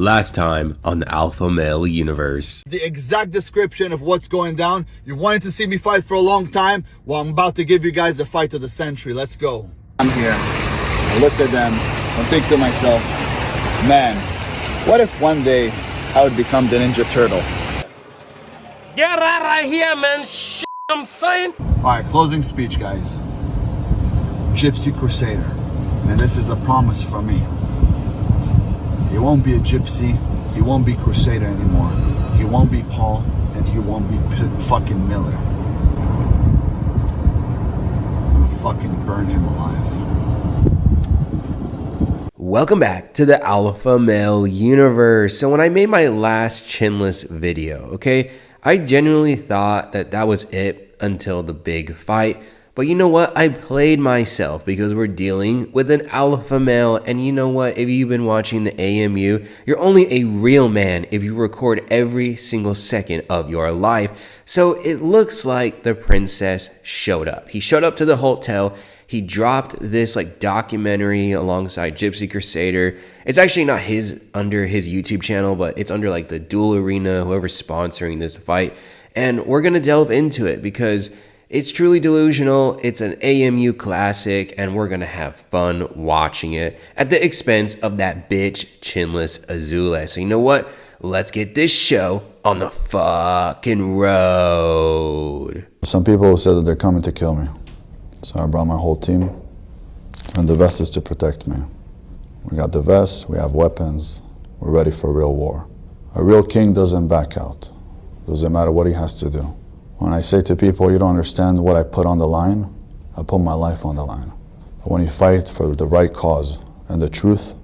Last time on the Alpha Male Universe. The exact description of what's going down. You wanted to see me fight for a long time. Well, I'm about to give you guys the fight of the century. Let's go. I'm here. I look at them and think to myself, man, what if one day I would become the Ninja Turtle? Get out of here, man. Shit, I'm saying. All right, closing speech, guys. Gypsy Crusader. And this is a promise from me. He won't be a gypsy, he won't be Crusader anymore. He won't be Paul, and he won't be fucking Miller. I'm gonna fucking burn him alive. Welcome back to the Alpha Male Universe. So when I made my last chinless video, okay, I genuinely thought that that was it until the big fight. But you know what? I played myself because we're dealing with an alpha male. And you know what? If you've been watching the AMU, you're only a real man if you record every single second of your life. So it looks like the princess showed up. He showed up to the hotel. He dropped this like documentary alongside Gypsy Crusader. It's actually not under his YouTube channel, but it's under like the Duel Arena, whoever's sponsoring this fight. And we're going to delve into it because it's truly delusional, it's an AMU classic, and we're gonna have fun watching it at the expense of that bitch chinless Azoulay. So you know what? Let's get this show on the fucking road. Some people said that they're coming to kill me. So I brought my whole team, and the vest is to protect me. We got the vest, we have weapons, we're ready for real war. A real king doesn't back out. Doesn't matter what he has to do. When I say to people, you don't understand what I put on the line, I put my life on the line. But when you fight for the right cause and the truth,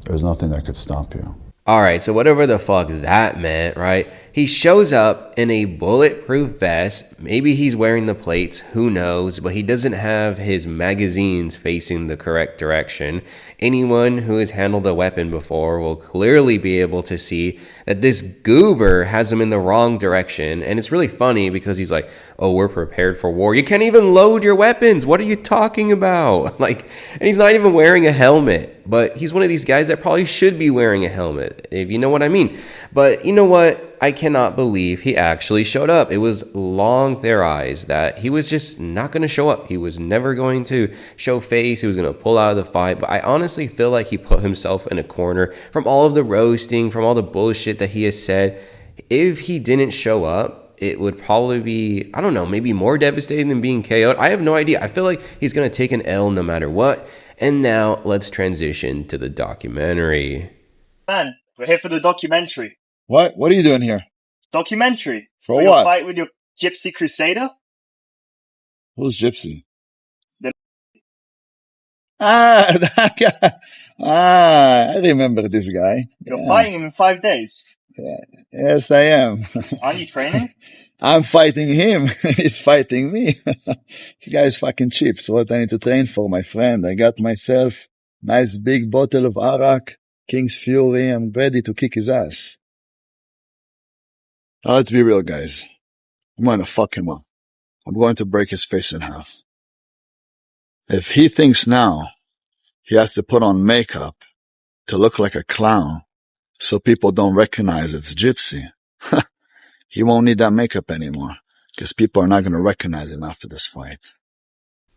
there's nothing that could stop you. Alright, so whatever the fuck that meant, right? He shows up in a bulletproof vest. Maybe he's wearing the plates, who knows? But he doesn't have his magazines facing the correct direction. Anyone who has handled a weapon before will clearly be able to see that this goober has him in the wrong direction. And it's really funny because he's like, oh, we're prepared for war. You can't even load your weapons. What are you talking about? Like, and he's not even wearing a helmet. But he's one of these guys that probably should be wearing a helmet, if you know what I mean. But you know what? I cannot believe he actually showed up. It was long theorized that he was just not going to show up. He was never going to show face. He was going to pull out of the fight. But I honestly feel like he put himself in a corner from all of the roasting, from all the bullshit that he has said. If he didn't show up, it would probably be, I don't know, maybe more devastating than being KO'd. I have no idea. I feel like he's going to take an L no matter what. And now let's transition to the documentary. Man, we're here for the documentary. What? What are you doing here? Documentary? For what? Your fight with your Gypsy Crusader? Who's Gypsy? The that guy. I remember this guy. You're fighting him in 5 days. Yeah. Yes, I am. Aren't you training? I'm fighting him. He's fighting me. This guy is fucking cheap. So what I need to train for, my friend? I got myself nice big bottle of Arak, King's Fury. I'm ready to kick his ass. Now let's be real, guys. I'm going to fuck him up. I'm going to break his face in half. If he thinks now he has to put on makeup to look like a clown so people don't recognize it's Gypsy, he won't need that makeup anymore because people are not going to recognize him after this fight.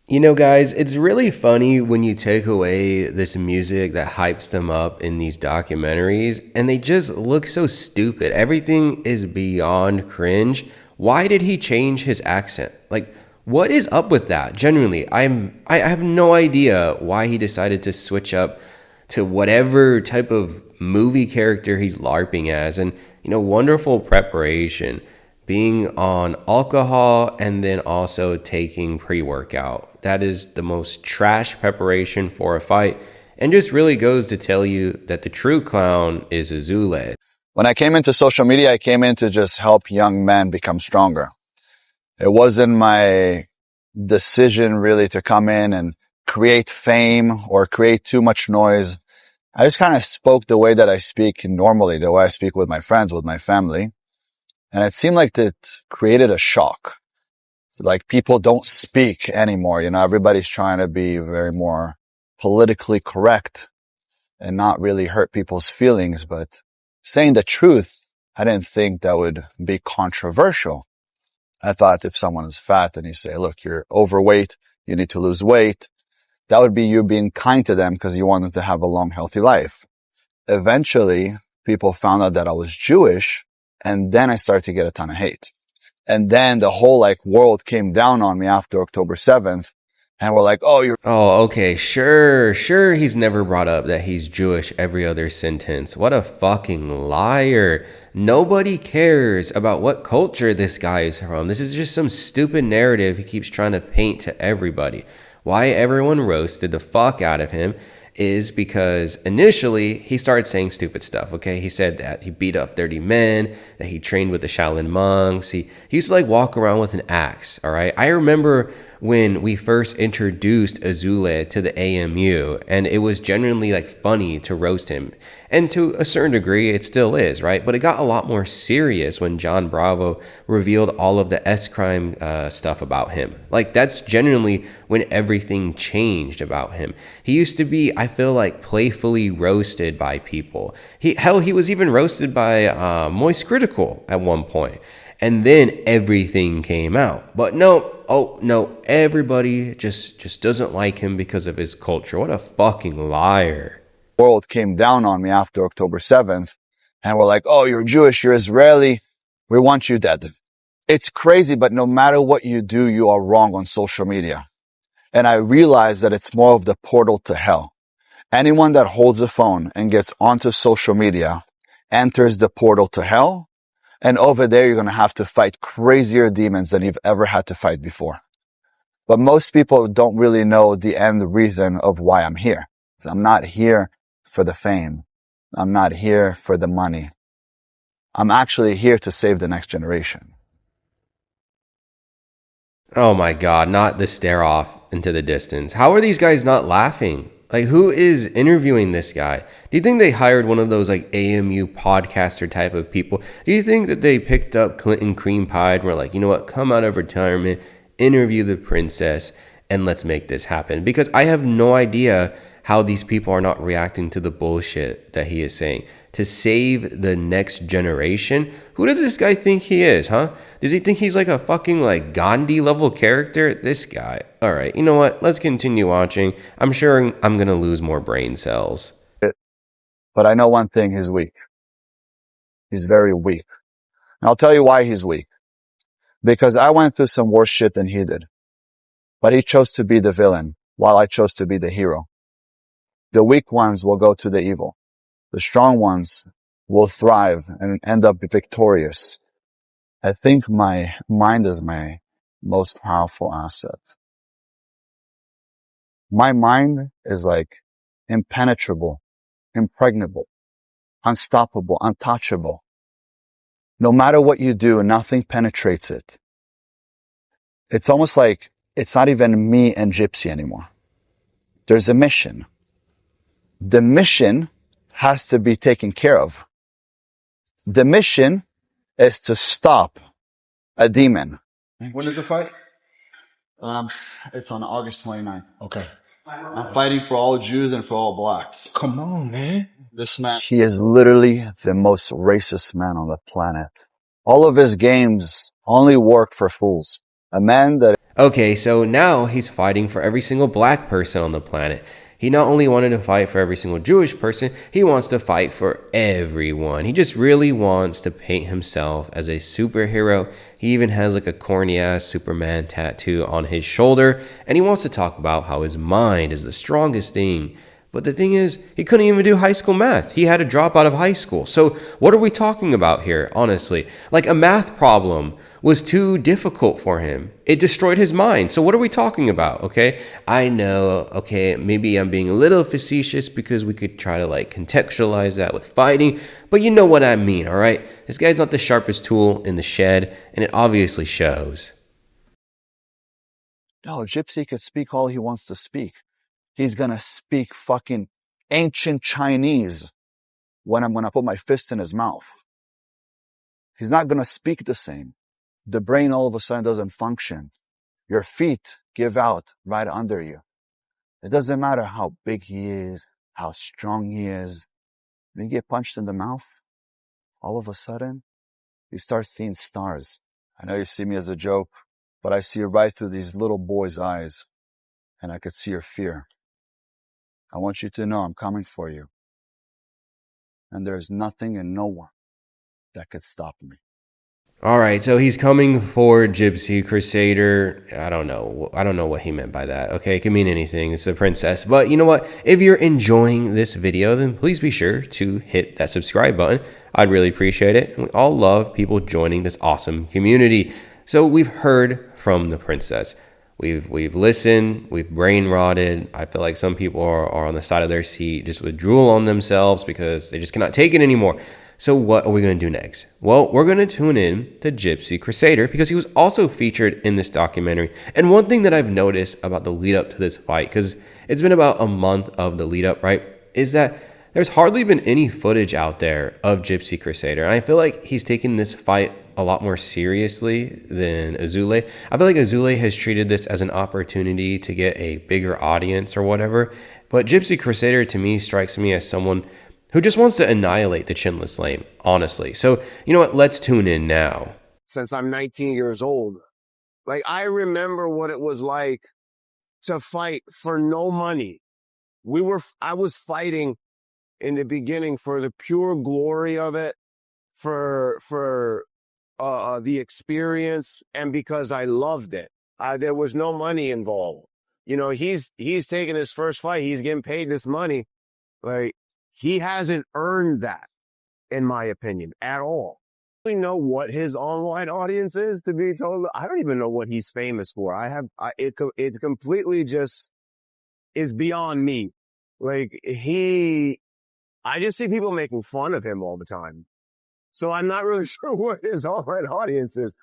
You know, guys, it's really funny when you take away this music that hypes them up in these documentaries and they just look so stupid. Everything is beyond cringe. Why did he change his accent? Like, what is up with that? Genuinely, I have no idea why he decided to switch up to whatever type of movie character he's LARPing as. And, you know, wonderful preparation, being on alcohol and then also taking pre-workout. That is the most trash preparation for a fight and just really goes to tell you that the true clown is Azoulay. When I came into social media, I came in to just help young men become stronger. It wasn't my decision really to come in and create fame or create too much noise. I just kind of spoke the way that I speak normally, the way I speak with my friends, with my family. And it seemed like it created a shock. Like people don't speak anymore. You know, everybody's trying to be very more politically correct and not really hurt people's feelings. But saying the truth, I didn't think that would be controversial. I thought if someone is fat and you say, look, you're overweight, you need to lose weight, that would be you being kind to them because you want them to have a long, healthy life. Eventually, people found out that I was Jewish, and then I started to get a ton of hate. And then the whole world came down on me after October 7th, and we're like, oh, you're Oh, okay, sure, he's never brought up that he's Jewish every other sentence. What a fucking liar. Nobody cares about what culture this guy is from. This is just some stupid narrative he keeps trying to paint to everybody. Why everyone roasted the fuck out of him is because initially he started saying stupid stuff, okay? He said that he beat up 30 men, that he trained with the Shaolin monks. He used to walk around with an axe, all right? I remember when we first introduced Azoulay to the AMU, and it was genuinely funny to roast him. And to a certain degree, it still is, right? But it got a lot more serious when John Bravo revealed all of the S-Crime stuff about him. That's genuinely when everything changed about him. He used to be, I feel playfully roasted by people. He was even roasted by Moist Critical at one point. And then everything came out. But no, everybody just doesn't like him because of his culture. What a fucking liar. world came down on me after October 7th, and we're like, oh, you're Jewish, you're Israeli, we want you dead. It's crazy, but no matter what you do, you are wrong on social media. And I realize that it's more of the portal to hell. Anyone that holds a phone and gets onto social media enters the portal to hell. And over there, you're going to have to fight crazier demons than you've ever had to fight before. But most people don't really know the end reason of why I'm here. I'm not here for the fame. I'm not here for the money. I'm actually here to save the next generation. Oh my God, not the stare off into the distance. How are these guys not laughing? Who is interviewing this guy? Do you think they hired one of those AMU podcaster type of people? Do you think that they picked up Clinton Cream Pie and were like, you know what, come out of retirement, interview the princess, and let's make this happen? Because I have no idea how these people are not reacting to the bullshit that he is saying. To save the next generation? Who does this guy think he is, huh? Does he think he's a fucking Gandhi level character? This guy. All right, you know what? Let's continue watching. I'm sure I'm going to lose more brain cells. But I know one thing, he's weak. He's very weak. And I'll tell you why he's weak. Because I went through some worse shit than he did. But he chose to be the villain, while I chose to be the hero. The weak ones will go to the evil. The strong ones will thrive and end up victorious. I think my mind is my most powerful asset. My mind is impenetrable, impregnable, unstoppable, untouchable. No matter what you do, nothing penetrates it. It's almost like it's not even me and Gypsy anymore. There's a mission. The mission has to be taken care of. The mission is to stop a demon. When is the fight? It's on August 29th. Okay. I'm fighting for all Jews and for all blacks. Come on, man. This man, he is literally the most racist man on the planet. All of his games only work for fools. A man that... Okay, so now he's fighting for every single black person on the planet. He not only wanted to fight for every single Jewish person, he wants to fight for everyone. He just really wants to paint himself as a superhero. He even has a corny ass Superman tattoo on his shoulder, and he wants to talk about how his mind is the strongest thing. But the thing is, he couldn't even do high school math. He had to drop out of high school. So what are we talking about here, honestly? A math problem was too difficult for him. It destroyed his mind. So what are we talking about, okay? I know, okay, maybe I'm being a little facetious because we could try to contextualize that with fighting, but you know what I mean, all right? This guy's not the sharpest tool in the shed, and it obviously shows. No, Gypsy could speak all he wants to speak. He's gonna speak fucking ancient Chinese when I'm gonna put my fist in his mouth. He's not gonna speak the same. The brain all of a sudden doesn't function. Your feet give out right under you. It doesn't matter how big he is, how strong he is. When you get punched in the mouth, all of a sudden, you start seeing stars. I know you see me as a joke, but I see right through these little boys' eyes, and I could see your fear. I want you to know I'm coming for you. And there's nothing and no one that could stop me. All right, so he's coming for Gypsy Crusader. I don't know what he meant by that. Okay, it could mean anything. It's the princess. But you know what? If you're enjoying this video, then please be sure to hit that subscribe button. I'd really appreciate it. And we all love people joining this awesome community. So we've heard from the princess. We've listened, we've brain rotted. I feel like some people are on the side of their seat just with drool on themselves because they just cannot take it anymore. So what are we going to do next? Well, we're going to tune in to Gypsy Crusader because he was also featured in this documentary. And one thing that I've noticed about the lead up to this fight, because it's been about a month of the lead up, right, is that there's hardly been any footage out there of Gypsy Crusader. And I feel like he's taken this fight a lot more seriously than Azoulay. I feel like Azoulay has treated this as an opportunity to get a bigger audience or whatever. But Gypsy Crusader to me strikes me as someone who just wants to annihilate the chinless lame, honestly. So, you know what? Let's tune in now. Since I'm 19 years old, like I remember what it was like to fight for no money. I was fighting in the beginning for the pure glory of it, for the experience, and because I loved it. There was no money involved. You know, he's taking his first fight. He's getting paid this money. Like, he hasn't earned that, in my opinion, at all. I don't know what his online audience is, to be told. I don't even know what he's famous for. It completely just is beyond me. Like, I just see people making fun of him all the time. So I'm not really sure what his online audience is.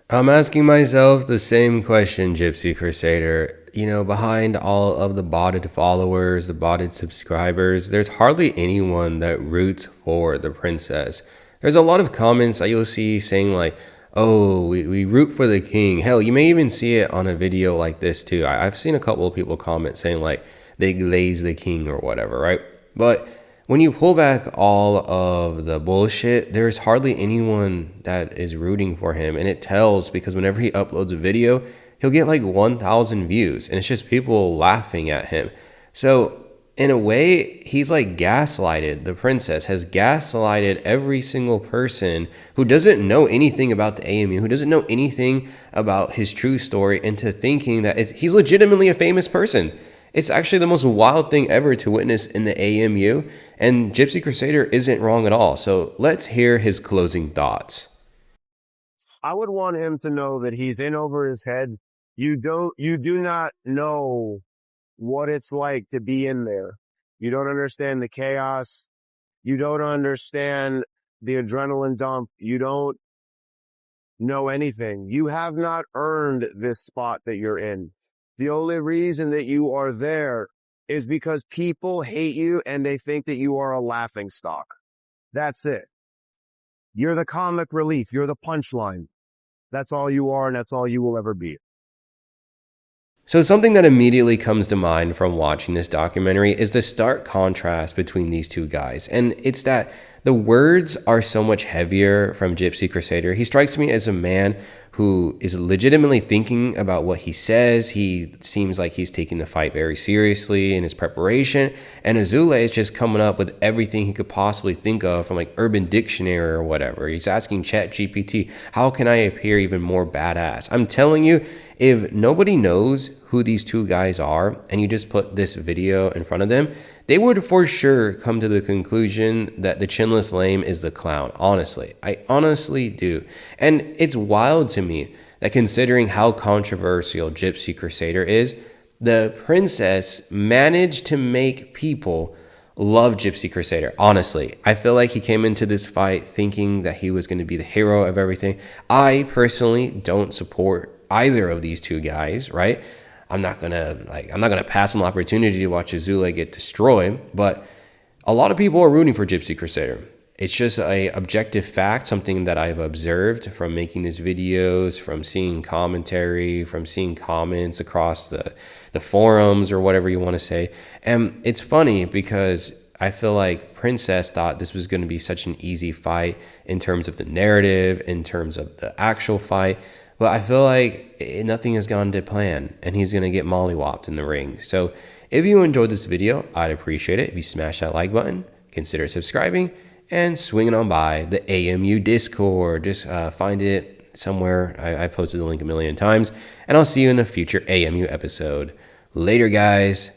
I'm asking myself the same question, Gypsy Crusader. You know, behind all of the botted followers, the botted subscribers, there's hardly anyone that roots for the princess. There's a lot of comments that you'll see saying like, oh, we root for the king. Hell, you may even see it on a video like this too. I've seen a couple of people comment saying like they glaze the king or whatever, right? But when you pull back all of the bullshit, there's hardly anyone that is rooting for him. And it tells because whenever he uploads a video, he'll get like 1,000 views. And it's just people laughing at him. So in a way, he's like gaslighted. The princess has gaslighted every single person who doesn't know anything about the AMU, who doesn't know anything about his true story, into thinking that he's legitimately a famous person. It's actually the most wild thing ever to witness in the AMU, and Gypsy Crusader isn't wrong at all. So let's hear his closing thoughts. I would want him to know that he's in over his head. You do not know what it's like to be in there. You don't understand the chaos. You don't understand the adrenaline dump. You don't know anything. You have not earned this spot that you're in. The only reason that you are there is because people hate you and they think that you are a laughing stock. That's it. You're the comic relief. You're the punchline. That's all you are, and that's all you will ever be. So something that immediately comes to mind from watching this documentary is the stark contrast between these two guys. And it's that the words are so much heavier from Gypsy Crusader. He strikes me as a man who is legitimately thinking about what he says. He seems like he's taking the fight very seriously in his preparation. And Azoulay is just coming up with everything he could possibly think of from like Urban Dictionary or whatever. He's asking ChatGPT, how can I appear even more badass? I'm telling you, if nobody knows who these two guys are and you just put this video in front of them, they would for sure come to the conclusion that the chinless lame is the clown. Honestly, I honestly do. And it's wild to me that considering how controversial Gypsy Crusader is, the princess managed to make people love Gypsy Crusader. Honestly, I feel like he came into this fight thinking that he was going to be the hero of everything. I personally don't support either of these two guys, right? I'm not gonna pass an opportunity to watch Azoulay get destroyed, but a lot of people are rooting for Gypsy Crusader. It's just a objective fact, something that I've observed from making these videos, from seeing commentary, from seeing comments across the forums or whatever you want to say. And it's funny because I feel like Princess thought this was going to be such an easy fight in terms of the narrative, in terms of the actual fight. But I feel like nothing has gone to plan, and he's going to get mollywopped in the ring. So if you enjoyed this video, I'd appreciate it if you smash that like button, consider subscribing, and swinging on by the AMU Discord. Just find it somewhere. I posted the link a million times, and I'll see you in a future AMU episode. Later, guys.